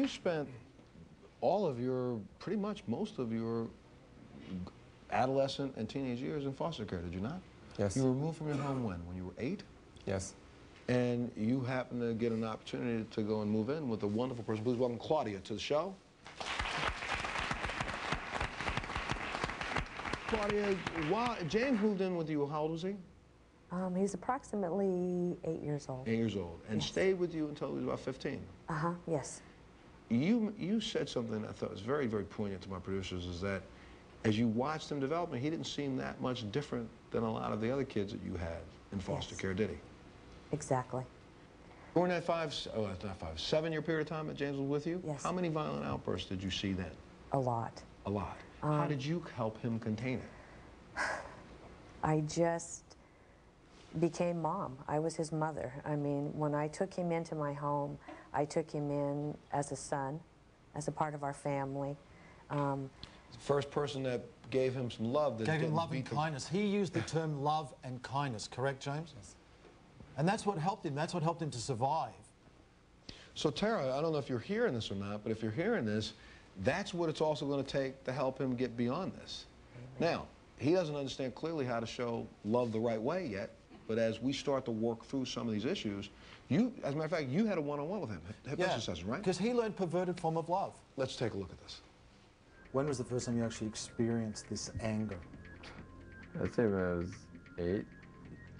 spent all of your, pretty much most of your adolescent and teenage years in foster care, did you not? Yes. You were removed from your home when you were 8? Yes. And you happened to get an opportunity to go and move in with a wonderful person. Please welcome Claudia to the show. Claudia, James moved in with you, how old was he? He's approximately 8 years old. 8 years old. And yes. Stayed with you until he was about 15? Uh-huh, yes. You said something I thought was very, very poignant to my producers, is that as you watched him develop, he didn't seem that much different than a lot of the other kids that you had in foster care, did he? Exactly. During that 7-year period of time that James was with you, yes. How many violent outbursts did you see then? A lot. A lot. How did you help him contain it? I just became mom. I was his mother. I mean, when I took him into my home, I took him in as a son, as a part of our family. The first person that gave him some love. That gave him love and kindness. He used the term love and kindness, correct, James? Yes. And that's what helped him. That's what helped him to survive. So, Tara, I don't know if you're hearing this or not, but if you're hearing this, that's what it's also going to take to help him get beyond this. Amen. Now, he doesn't understand clearly how to show love the right way yet, but as we start to work through some of these issues, you, as a matter of fact, you had a one-on-one with him, hypnosis session, right? Because he learned perverted form of love. Let's take a look at this. When was the first time you actually experienced this anger? I'd say when I was 8.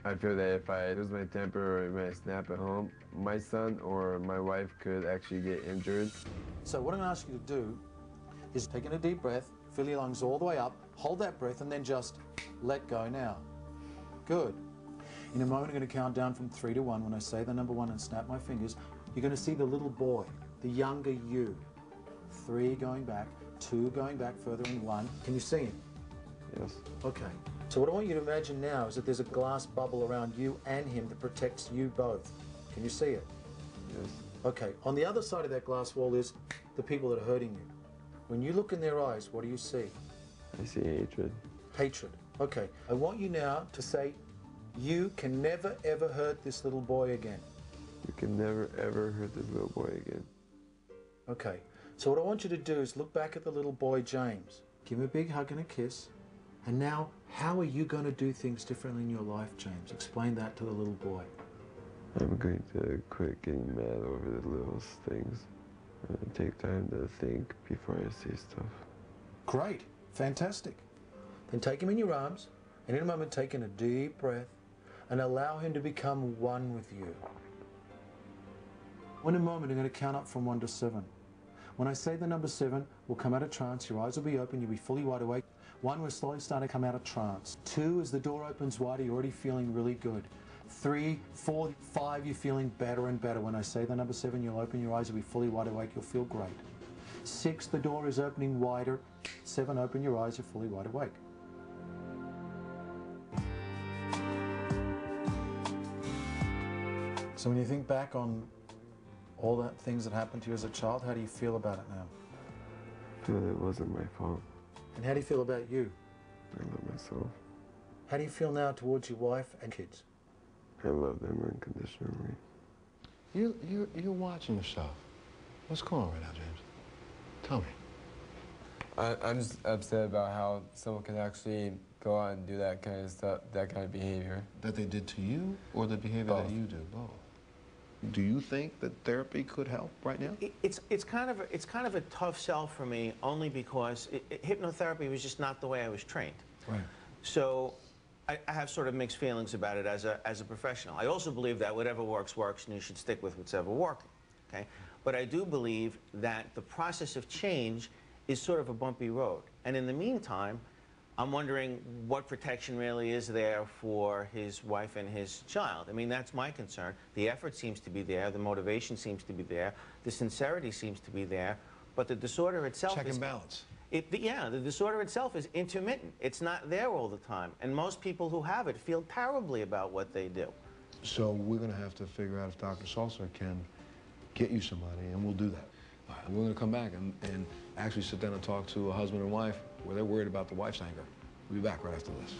I feel that if I lose my temper or if I snap at home, my son or my wife could actually get injured. So what I'm going to ask you to do is take in a deep breath, fill your lungs all the way up, hold that breath, and then just let go now. Good. In a moment, I'm going to count down from 3 to 1. When I say the number 1 and snap my fingers, you're going to see the little boy, the younger you. 3 going back, 2 going back further, and 1. Can you see him? Yes. Okay. So what I want you to imagine now is that there's a glass bubble around you and him that protects you both. Can you see it? Yes. Okay. On the other side of that glass wall is the people that are hurting you. When you look in their eyes, what do you see? I see hatred. Hatred. Okay. I want you now to say, you can never ever hurt this little boy again. You can never ever hurt this little boy again. Okay. So what I want you to do is look back at the little boy, James. Give him a big hug and a kiss. And now, how are you going to do things differently in your life, James? Explain that to the little boy. I'm going to quit getting mad over the little things. Take time to think before I say stuff. Great. Fantastic. Then take him in your arms, and in a moment take in a deep breath, and allow him to become one with you. In a moment, I'm going to count up from 1 to 7. When I say the number 7, we'll come out of trance, your eyes will be open, you'll be fully wide awake. 1, we're slowly starting to come out of trance. 2, as the door opens wider, you're already feeling really good. 3, 4, 5, you're feeling better and better. When I say the number 7, you'll open your eyes, you'll be fully wide awake, you'll feel great. 6, the door is opening wider. 7, open your eyes, you're fully wide awake. So when you think back on all the things that happened to you as a child, how do you feel about it now? I feel it wasn't my fault. And how do you feel about you? I love myself. How do you feel now towards your wife and kids? I love them unconditionally. You're watching yourself. What's going on right now, James? Tell me. I'm just upset about how someone can actually go out and do that kind of stuff, that kind of behavior. That they did to you, or the behavior that you do? Both. Do you think that therapy could help right now? It's kind of a tough sell for me, only because hypnotherapy was just not the way I was trained. Right. So I have sort of mixed feelings about it as a professional. I also believe that whatever works, works, and you should stick with what's ever working. Okay. But I do believe that the process of change is sort of a bumpy road. And in the meantime, I'm wondering what protection really is there for his wife and his child. I mean, that's my concern. The effort seems to be there, the motivation seems to be there, the sincerity seems to be there, but the disorder itself Check and balance. Yeah, the disorder itself is intermittent. It's not there all the time. And most people who have it feel terribly about what they do. So we're going to have to figure out if Dr. Salzer can get you somebody, and we'll do that. All right, we're going to come back and actually sit down and talk to a husband and wife where they're worried about the wife's anger. We'll be back right after this.